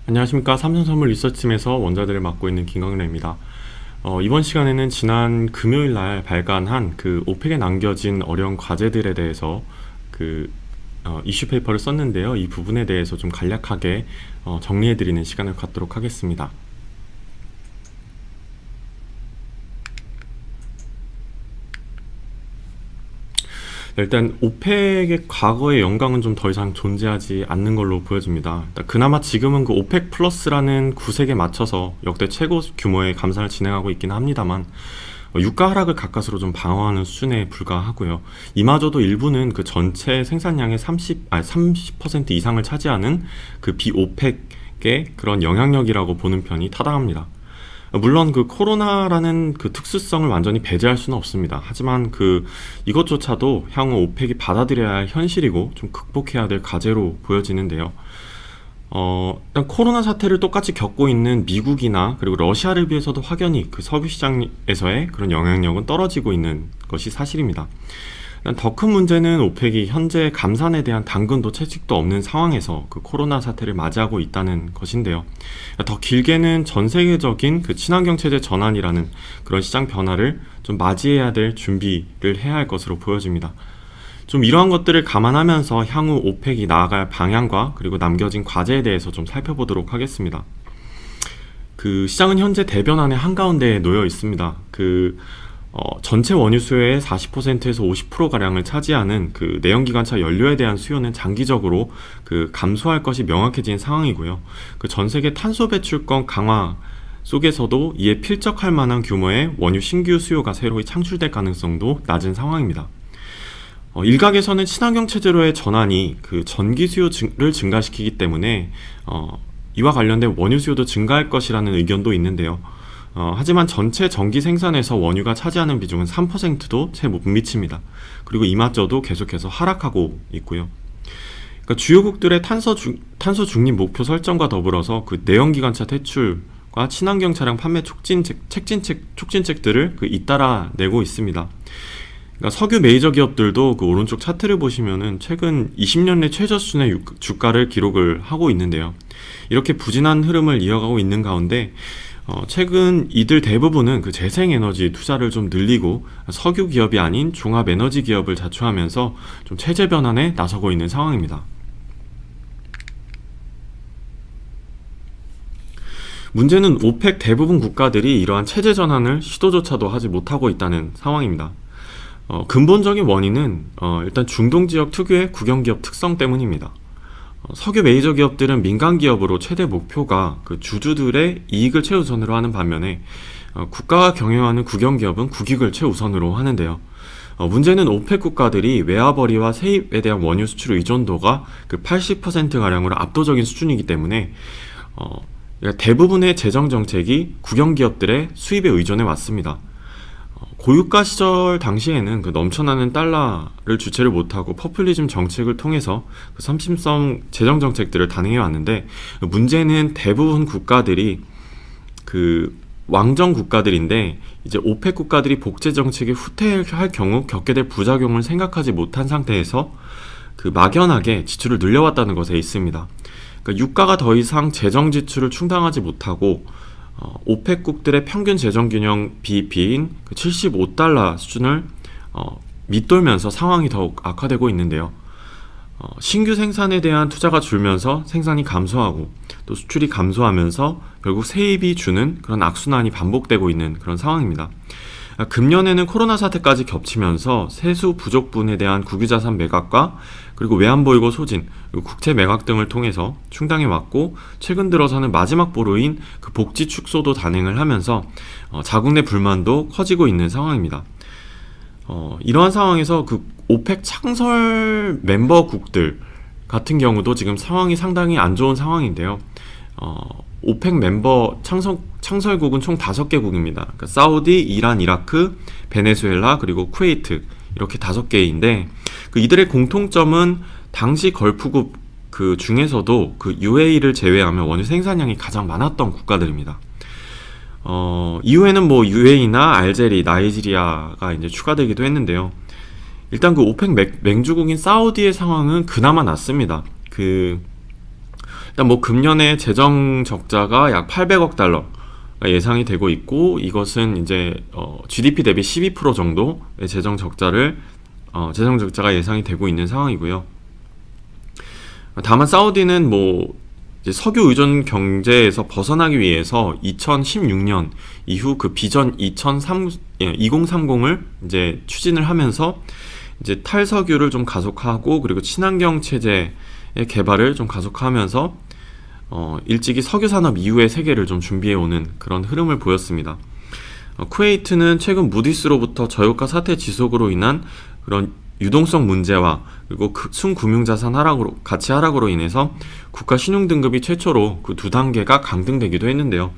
안녕하십니까. 삼성선물 리서치팀에서 원자들을 맡고 있는 김광래입니다. 이번 시간에는 지난 금요일 날 발간한 그 오펙에 남겨진 어려운 과제들에 대해서 이슈 페이퍼를 썼는데요. 이 부분에 대해서 좀 간략하게 정리해드리는 시간을 갖도록 하겠습니다. 일단 오펙의 과거의 영광은 좀 더 이상 존재하지 않는 걸로 보여집니다. 그나마 지금은 그 오펙 플러스라는 구색에 맞춰서 역대 최고 규모의 감산을 진행하고 있긴 합니다만 유가 하락을 가까스로 좀 방어하는 수준에 불과하고요. 이마저도 일부는 그 전체 생산량의 30% 이상을 차지하는 그 비오펙의 그런 영향력이라고 보는 편이 타당합니다. 물론 그 코로나라는 그 특수성을 완전히 배제할 수는 없습니다. 하지만 이것조차도 향후 오펙이 받아들여야 할 현실이고 좀 극복해야 될 과제로 보여지는데요. 일단 코로나 사태를 똑같이 겪고 있는 미국이나 그리고 러시아를 비해서도 확연히 그 석유 시장에서의 그런 영향력은 떨어지고 있는 것이 사실입니다. 더 큰 문제는 오펙이 현재 감산에 대한 당근도 채찍도 없는 상황에서 그 코로나 사태를 맞이하고 있다는 것인데요. 더 길게는 전 세계적인 그 친환경 체제 전환이라는 그런 시장 변화를 좀 맞이해야 될 준비를 해야 할 것으로 보여집니다. 좀 이러한 것들을 감안하면서 향후 오펙이 나아갈 방향과 그리고 남겨진 과제에 대해서 좀 살펴보도록 하겠습니다. 그 시장은 현재 대변환의 한가운데에 놓여 있습니다. 전체 원유 수요의 40%에서 50%가량을 차지하는 그 내연기관차 연료에 대한 수요는 장기적으로 감소할 것이 명확해진 상황이고요. 전 세계 탄소 배출권 강화 속에서도 이에 필적할 만한 규모의 원유 신규 수요가 새로이 창출될 가능성도 낮은 상황입니다. 일각에서는 친환경 체제로의 전환이 그 전기 수요를 증가시키기 때문에 이와 관련된 원유 수요도 증가할 것이라는 의견도 있는데요. 하지만 전체 전기 생산에서 원유가 차지하는 비중은 3%도 채 못 미칩니다. 그리고 이마저도 계속해서 하락하고 있고요. 주요국들의 탄소 중립 목표 설정과 더불어서 그 내연기관차 퇴출과 친환경 차량 판매 촉진책들을 잇따라 내고 있습니다. 석유 메이저 기업들도 오른쪽 차트를 보시면은 최근 20년 내 최저 수준의 주가를 기록을 하고 있는데요. 이렇게 부진한 흐름을 이어가고 있는 가운데 최근 이들 대부분은 재생에너지 투자를 좀 늘리고 석유 기업이 아닌 종합 에너지 기업을 자초하면서 좀 체제 변환에 나서고 있는 상황입니다. 문제는 오펙 대부분 국가들이 이러한 체제 전환을 시도조차도 하지 못하고 있다는 상황입니다. 근본적인 원인은 일단 중동 지역 특유의 국영기업 특성 때문입니다. 석유 메이저 기업들은 민간 기업으로 최대 목표가 주주들의 이익을 최우선으로 하는 반면에 국가가 경영하는 국영기업은 국익을 최우선으로 하는데요. 문제는 오펙 국가들이 외화벌이와 세입에 대한 원유 수출 의존도가 80%가량으로 압도적인 수준이기 때문에 대부분의 재정 정책이 국영기업들의 수입에 의존해 왔습니다. 고유가 시절 당시에는 넘쳐나는 달러를 주체를 못하고 포퓰리즘 정책을 통해서 선심성 재정 정책들을 단행해 왔는데, 문제는 대부분 국가들이 왕정 국가들인데 이제 오펙 국가들이 복제 정책에 후퇴할 경우 겪게 될 부작용을 생각하지 못한 상태에서 막연하게 지출을 늘려왔다는 것에 있습니다. 유가가 더 이상 재정 지출을 충당하지 못하고 오펙국들의 평균 재정균형 BEP인 75달러 수준을 밑돌면서 상황이 더욱 악화되고 있는데요. 신규 생산에 대한 투자가 줄면서 생산이 감소하고 또 수출이 감소하면서 결국 세입이 주는 그런 악순환이 반복되고 있는 그런 상황입니다. 금년에는 코로나 사태까지 겹치면서 세수 부족분에 대한 국유자산 매각과 그리고 외환보유고 소진, 그리고 국채 매각 등을 통해서 충당해 왔고, 최근 들어서는 마지막 보루인 복지 축소도 단행을 하면서 자국 내 불만도 커지고 있는 상황입니다. 이러한 상황에서 오펙 창설 멤버국들 같은 경우도 지금 상황이 상당히 안 좋은 상황인데요. 오펙 멤버 창설국은 총 5개국입니다. 사우디, 이란, 이라크, 베네수엘라, 그리고 쿠웨이트, 이렇게 5개인데 이들의 공통점은 당시 걸프국 중에서도 UAE를 제외하면 원유 생산량이 가장 많았던 국가들입니다. 이후에는 UAE나 알제리, 나이지리아가 이제 추가되기도 했는데요. 일단 오펙 맹주국인 사우디의 상황은 그나마 낫습니다. 일단 뭐 금년에 재정 적자가 약 800억 달러가 예상이 되고 있고, 이것은 이제 GDP 대비 12% 정도의 재정 적자가 예상이 되고 있는 상황이고요. 다만 사우디는 뭐 이제 석유 의존 경제에서 벗어나기 위해서 2016년 이후 그 비전 2030을 이제 추진을 하면서 이제 탈석유를 좀 가속하고, 그리고 친환경 체제의 개발을 좀 가속하면서 일찍이 석유 산업 이후의 세계를 좀 준비해오는 그런 흐름을 보였습니다. 쿠웨이트는 최근 무디스로부터 저유가 사태 지속으로 인한 그런 유동성 문제와 그리고 순금융자산 가치 하락으로 인해서 국가 신용등급이 최초로 그 두 단계가 강등되기도 했는데요.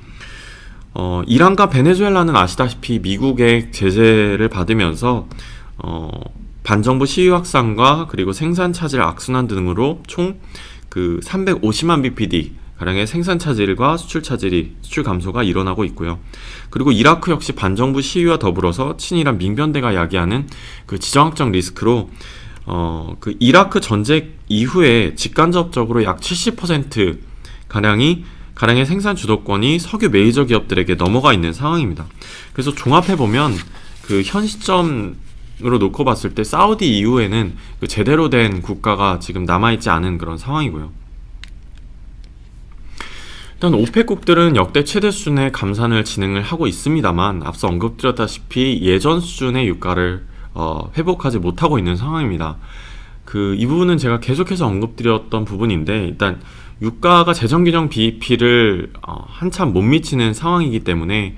이란과 베네수엘라는 아시다시피 미국의 제재를 받으면서 반정부 시위 확산과 그리고 생산 차질 악순환 등으로 총 그 350만 bpd 가량의 생산 차질과 수출 감소가 일어나고 있고요. 그리고 이라크 역시 반정부 시위와 더불어서 친이란 민변대가 야기하는 그 지정학적 리스크로 그 이라크 전쟁 이후에 직간접적으로 약 70% 가량의 생산 주도권이 석유 메이저 기업들에게 넘어가 있는 상황입니다. 그래서 종합해 보면 그 현 시점으로 놓고 봤을 때 사우디 이후에는 그 제대로 된 국가가 지금 남아있지 않은 그런 상황이고요. 일단 오펙국들은 역대 최대 수준의 감산을 진행을 하고 있습니다만, 앞서 언급드렸다시피 예전 수준의 유가를 회복하지 못하고 있는 상황입니다. 이 부분은 제가 계속해서 언급드렸던 부분인데, 일단 유가가 재정균형 BEP를 한참 못 미치는 상황이기 때문에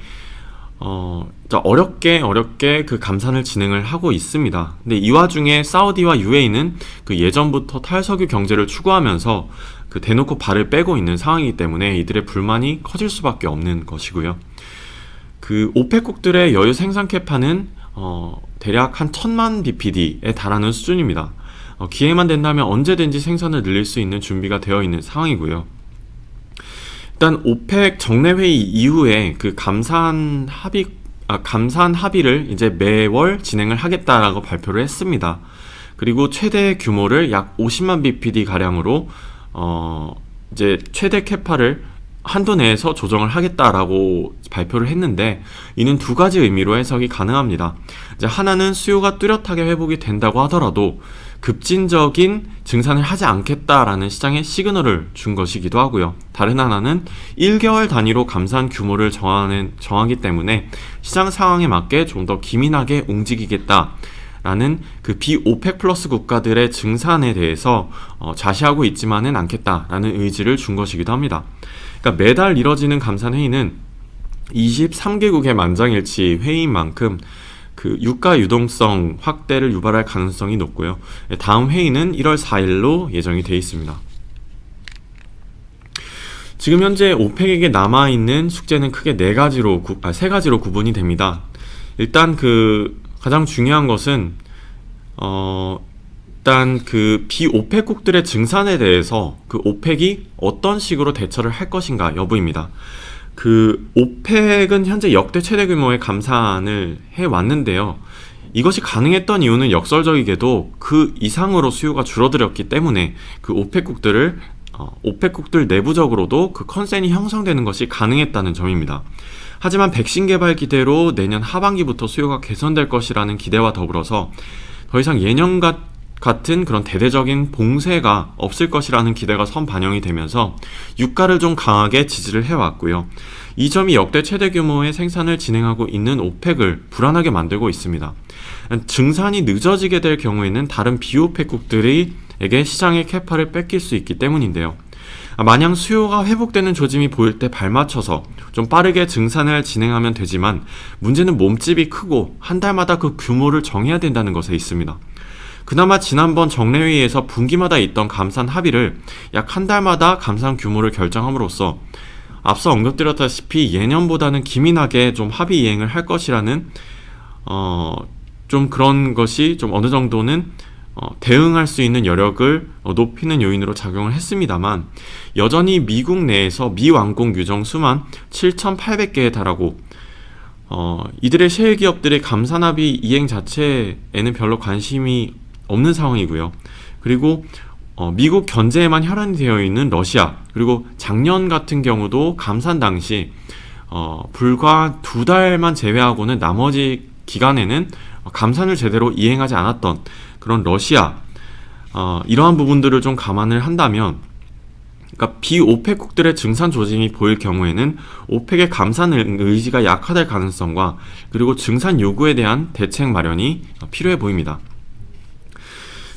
어렵게 그 감산을 진행을 하고 있습니다. 근데 이 와중에 사우디와 UAE는 그 예전부터 탈석유 경제를 추구하면서 그 대놓고 발을 빼고 있는 상황이기 때문에 이들의 불만이 커질 수밖에 없는 것이고요. 그 오펙국들의 여유 생산 캐파는 대략 한 1000만 bpd에 달하는 수준입니다. 기회만 된다면 언제든지 생산을 늘릴 수 있는 준비가 되어 있는 상황이고요. 일단 오펙 정례회의 이후에 그 감산 합의를 이제 매월 진행을 하겠다라고 발표를 했습니다. 그리고 최대 규모를 약 50만 bpd 가량으로 이제 최대 캐파를 한도 내에서 조정을 하겠다라고 발표를 했는데, 이는 두 가지 의미로 해석이 가능합니다. 이제 하나는 수요가 뚜렷하게 회복이 된다고 하더라도 급진적인 증산을 하지 않겠다라는 시장에 시그널을 준 것이기도 하고요. 다른 하나는 1개월 단위로 감산 규모를 정하기 때문에 시장 상황에 맞게 좀 더 기민하게 움직이겠다라는 그 비오펙 플러스 국가들의 증산에 대해서 좌시하고 있지만은 않겠다라는 의지를 준 것이기도 합니다. 그러니까 매달 이뤄지는 감산 회의는 23개국의 만장일치 회의인 만큼 그 유가 유동성 확대를 유발할 가능성이 높고요. 다음 회의는 1월 4일로 예정이 되어 있습니다. 지금 현재 오펙에게 남아있는 숙제는 크게 세 가지로 구분이 됩니다. 일단 그 가장 중요한 것은 일단 그 비오펙국들의 증산에 대해서 그 오펙이 어떤 식으로 대처를 할 것인가 여부입니다. 그 오펙은 현재 역대 최대 규모의 감산을 해왔는데요. 이것이 가능했던 이유는 역설적이게도 그 이상으로 수요가 줄어들었기 때문에 그 오펙국들 내부적으로도 그 컨센이 형성되는 것이 가능했다는 점입니다. 하지만 백신 개발 기대로 내년 하반기부터 수요가 개선될 것이라는 기대와 더불어서 더 이상 예년 같은 그런 대대적인 봉쇄가 없을 것이라는 기대가 선반영이 되면서 유가를 좀 강하게 지지를 해왔고요. 이 점이 역대 최대 규모의 생산을 진행하고 있는 오펙을 불안하게 만들고 있습니다. 증산이 늦어지게 될 경우에는 다른 비오펙국들에게 시장의 캐파를 뺏길 수 있기 때문인데요. 마냥 수요가 회복되는 조짐이 보일 때 발맞춰서 좀 빠르게 증산을 진행하면 되지만, 문제는 몸집이 크고 한 달마다 그 규모를 정해야 된다는 것에 있습니다. 그나마 지난번 정례회의에서 분기마다 있던 감산 합의를 약 한 달마다 감산 규모를 결정함으로써 앞서 언급드렸다시피 예년보다는 기민하게 좀 합의 이행을 할 것이라는 좀 그런 것이 좀 어느 정도는 대응할 수 있는 여력을 높이는 요인으로 작용을 했습니다만, 여전히 미국 내에서 미완공 유정 수만 7,800개에 달하고 이들의 셰일 기업들의 감산 합의 이행 자체에는 별로 관심이 없는 상황이고요. 그리고 미국 견제에만 혈안이 되어 있는 러시아, 그리고 작년 같은 경우도 감산 당시 불과 2달만 제외하고는 나머지 기간에는 감산을 제대로 이행하지 않았던 그런 러시아, 이러한 부분들을 좀 감안을 한다면, 그러니까 비오펙국들의 증산 조짐이 보일 경우에는 오펙의 감산 의지가 약화될 가능성과 그리고 증산 요구에 대한 대책 마련이 필요해 보입니다.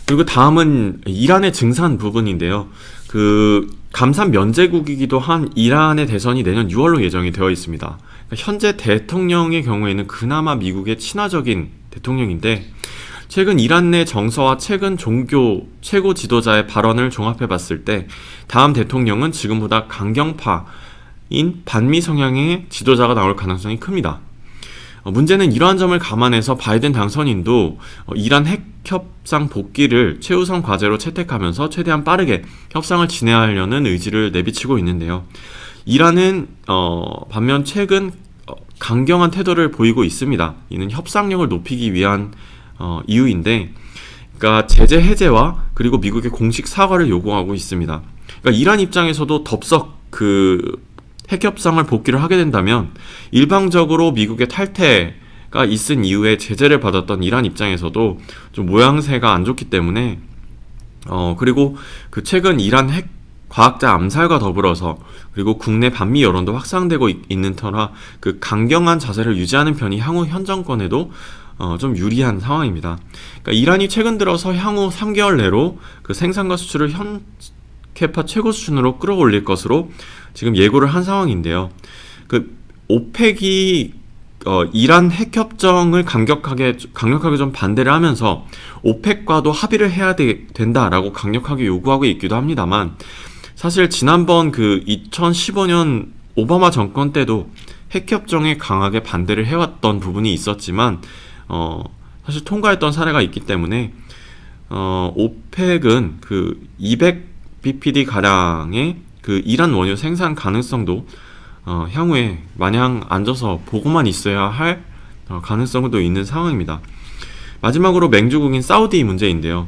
그리고 다음은 이란의 증산 부분인데요. 그 감산 면제국이기도 한 이란의 대선이 내년 6월로 예정이 되어 있습니다. 그러니까 현재 대통령의 경우에는 그나마 미국의 친화적인 대통령인데, 최근 이란 내 정서와 최근 종교 최고 지도자의 발언을 종합해 봤을 때 다음 대통령은 지금보다 강경파인 반미 성향의 지도자가 나올 가능성이 큽니다. 문제는 이러한 점을 감안해서 바이든 당선인도 이란 핵 협상 복귀를 최우선 과제로 채택하면서 최대한 빠르게 협상을 진행하려는 의지를 내비치고 있는데요. 이란은 반면 최근 강경한 태도를 보이고 있습니다. 이는 협상력을 높이기 위한 이유인데, 그러니까 제재 해제와 그리고 미국의 공식 사과를 요구하고 있습니다. 그러니까 이란 입장에서도 덥석 핵협상을 복귀를 하게 된다면 일방적으로 미국의 탈퇴가 있은 이후에 제재를 받았던 이란 입장에서도 좀 모양새가 안 좋기 때문에 그리고 그 최근 이란 핵 과학자 암살과 더불어서 그리고 국내 반미 여론도 확산되고 있는 터라 그 강경한 자세를 유지하는 편이 향후 현 정권에도 좀 유리한 상황입니다. 그러니까 이란이 최근 들어서 향후 3개월 내로 그 생산과 수출을 현 캐파 최고 수준으로 끌어올릴 것으로 지금 예고를 한 상황인데요. 그 오펙이 이란 핵협정을 강력하게 좀 반대를 하면서 오펙과도 합의를 해야 된다라고 강력하게 요구하고 있기도 합니다만, 사실 지난번 그 2015년 오바마 정권 때도 핵협정에 강하게 반대를 해왔던 부분이 있었지만 사실 통과했던 사례가 있기 때문에 오펙은 그 200bpd 가량의 그 이란 원유 생산 가능성도 향후에 마냥 앉아서 보고만 있어야 할 가능성도 있는 상황입니다. 마지막으로 맹주국인 사우디 문제인데요.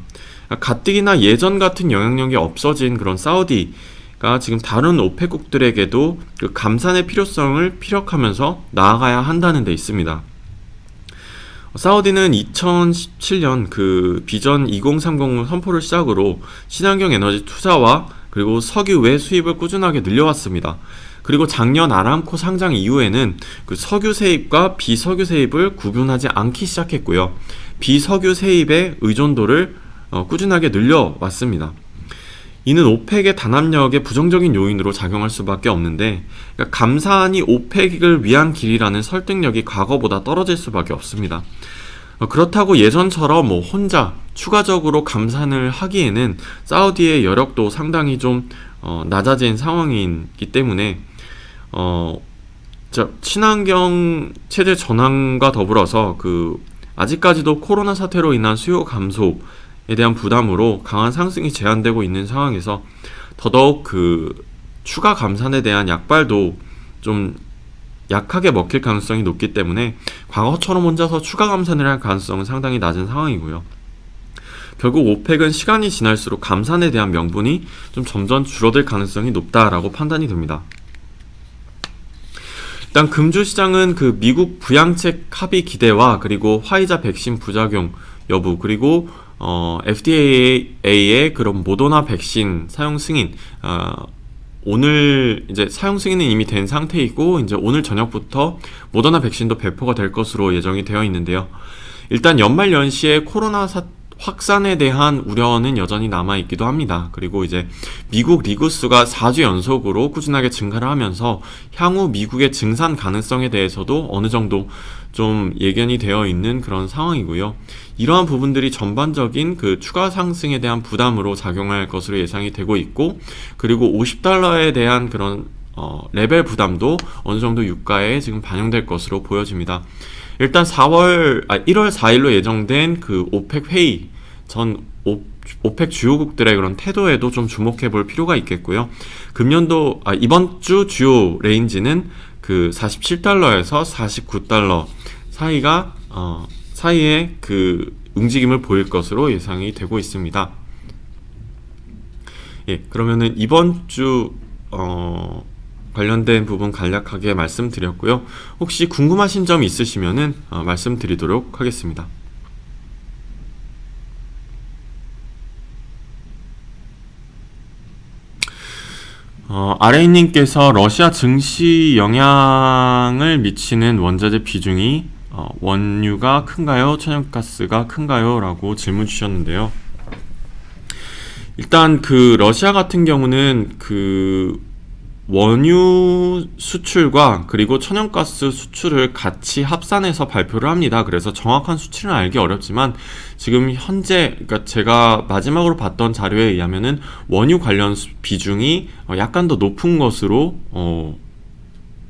가뜩이나 예전 같은 영향력이 없어진 그런 사우디가 지금 다른 오펙국들에게도 그 감산의 필요성을 피력하면서 나아가야 한다는 데 있습니다. 사우디는 2017년 그 비전 2030 선포를 시작으로 친환경 에너지 투자와 그리고 석유 외 수입을 꾸준하게 늘려왔습니다. 그리고 작년 아람코 상장 이후에는 그 석유 세입과 비석유 세입을 구분하지 않기 시작했고요. 비석유 세입의 의존도를 꾸준하게 늘려왔습니다. 이는 오펙의 단합력의 부정적인 요인으로 작용할 수밖에 없는데, 그러니까 감산이 오펙을 위한 길이라는 설득력이 과거보다 떨어질 수밖에 없습니다. 그렇다고 예전처럼 혼자 추가적으로 감산을 하기에는 사우디의 여력도 상당히 좀 낮아진 상황이기 때문에 친환경 체제 전환과 더불어서 그 아직까지도 코로나 사태로 인한 수요 감소에 대한 부담으로 강한 상승이 제한되고 있는 상황에서 더더욱 그 추가 감산에 대한 약발도 좀 약하게 먹힐 가능성이 높기 때문에 과거처럼 혼자서 추가 감산을 할 가능성은 상당히 낮은 상황이고요. 결국 오펙은 시간이 지날수록 감산에 대한 명분이 좀 점점 줄어들 가능성이 높다라고 판단이 됩니다. 일단 금주 시장은 그 미국 부양책 합의 기대와 그리고 화이자 백신 부작용 여부, 그리고 FDA의 그런 모더나 백신 사용 승인, 오늘 이제 사용 승인은 이미 된 상태이고 이제 오늘 저녁부터 모더나 백신도 배포가 될 것으로 예정이 되어 있는데요. 일단 연말 연시에 코로나 확산에 대한 우려는 여전히 남아있기도 합니다. 그리고 이제 미국 리구수가 4주 연속으로 꾸준하게 증가를 하면서 향후 미국의 증산 가능성에 대해서도 어느 정도 좀 예견이 되어 있는 그런 상황이고요. 이러한 부분들이 전반적인 그 추가 상승에 대한 부담으로 작용할 것으로 예상이 되고 있고, 그리고 $50에 대한 그런 레벨 부담도 어느 정도 유가에 지금 반영될 것으로 보여집니다. 일단 1월 4일로 예정된 그 오펙 회의 전 오펙 주요국들의 그런 태도에도 좀 주목해 볼 필요가 있겠고요. 이번 주 주요 레인지는 그 $47에서 $49 사이에 그 움직임을 보일 것으로 예상이 되고 있습니다. 예, 그러면은 이번 주 관련된 부분 간략하게 말씀드렸고요. 혹시 궁금하신 점 있으시면은 말씀드리도록 하겠습니다. 아레이님께서 러시아 증시 영향을 미치는 원자재 비중이 원유가 큰가요? 천연가스가 큰가요? 라고 질문 주셨는데요. 일단 그 러시아 같은 경우는 그 원유 수출과 그리고 천연가스 수출을 같이 합산해서 발표를 합니다. 그래서 정확한 수치는 알기 어렵지만 지금 현재 그러니까 제가 마지막으로 봤던 자료에 의하면은 원유 관련 비중이 약간 더 높은 것으로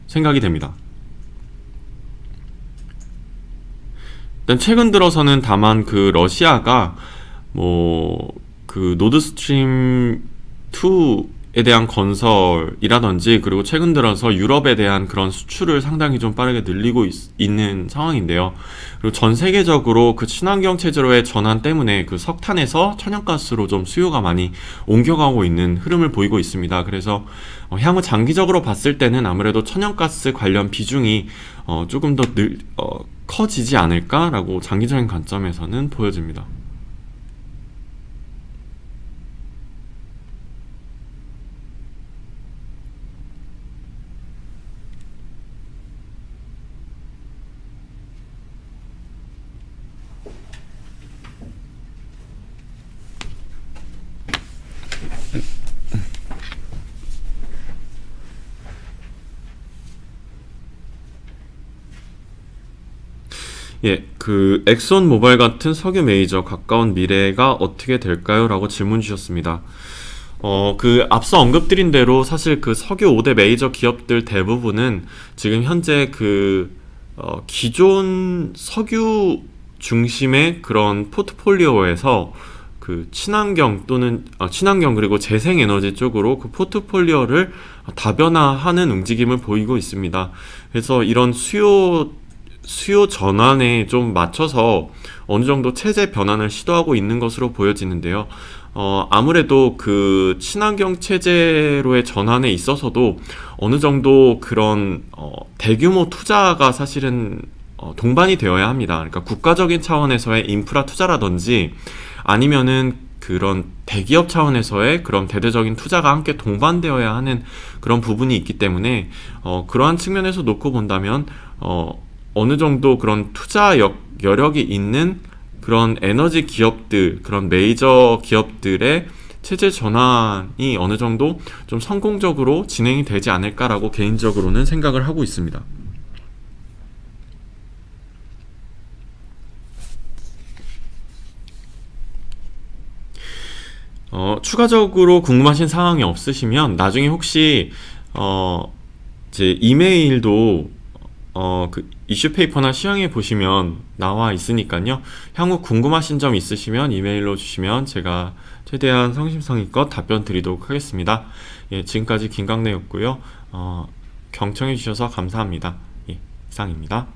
생각이 됩니다. 일단 최근 들어서는 다만 그 러시아가 뭐 그 노드스트림 2에 대한 건설이라든지 그리고 최근 들어서 유럽에 대한 그런 수출을 상당히 좀 빠르게 늘리고 있는 상황인데요. 그리고 전 세계적으로 그 친환경 체제로의 전환 때문에 그 석탄에서 천연가스로 좀 수요가 많이 옮겨가고 있는 흐름을 보이고 있습니다. 그래서 향후 장기적으로 봤을 때는 아무래도 천연가스 관련 비중이 조금 더 커지지 않을까라고 장기적인 관점에서는 보여집니다. 예, 그 엑손 모빌 같은 석유 메이저 가까운 미래가 어떻게 될까요? 라고 질문 주셨습니다. 그 앞서 언급드린 대로 사실 그 석유 5대 메이저 기업들 대부분은 지금 현재 그 기존 석유 중심의 그런 포트폴리오에서 그 친환경 또는 친환경 그리고 재생에너지 쪽으로 그 포트폴리오를 다변화하는 움직임을 보이고 있습니다. 그래서 이런 수요 전환에 좀 맞춰서 어느 정도 체제 변환을 시도하고 있는 것으로 보여지는데요. 아무래도 그 친환경 체제로의 전환에 있어서도 어느 정도 그런 대규모 투자가 사실은 동반이 되어야 합니다. 그러니까 국가적인 차원에서의 인프라 투자라든지 아니면은 그런 대기업 차원에서의 그런 대대적인 투자가 함께 동반되어야 하는 그런 부분이 있기 때문에 그러한 측면에서 놓고 본다면 어느 정도 그런 투자 여력이 있는 그런 에너지 기업들, 그런 메이저 기업들의 체제 전환이 어느 정도 좀 성공적으로 진행이 되지 않을까라고 개인적으로는 생각을 하고 있습니다. 추가적으로 궁금하신 사항이 없으시면 나중에 혹시 제 이메일도 그 이슈 페이퍼나 시황에 보시면 나와 있으니까요. 향후 궁금하신 점 있으시면 이메일로 주시면 제가 최대한 성심성의껏 답변 드리도록 하겠습니다. 예, 지금까지 김강래였고요. 경청해 주셔서 감사합니다. 예, 이상입니다.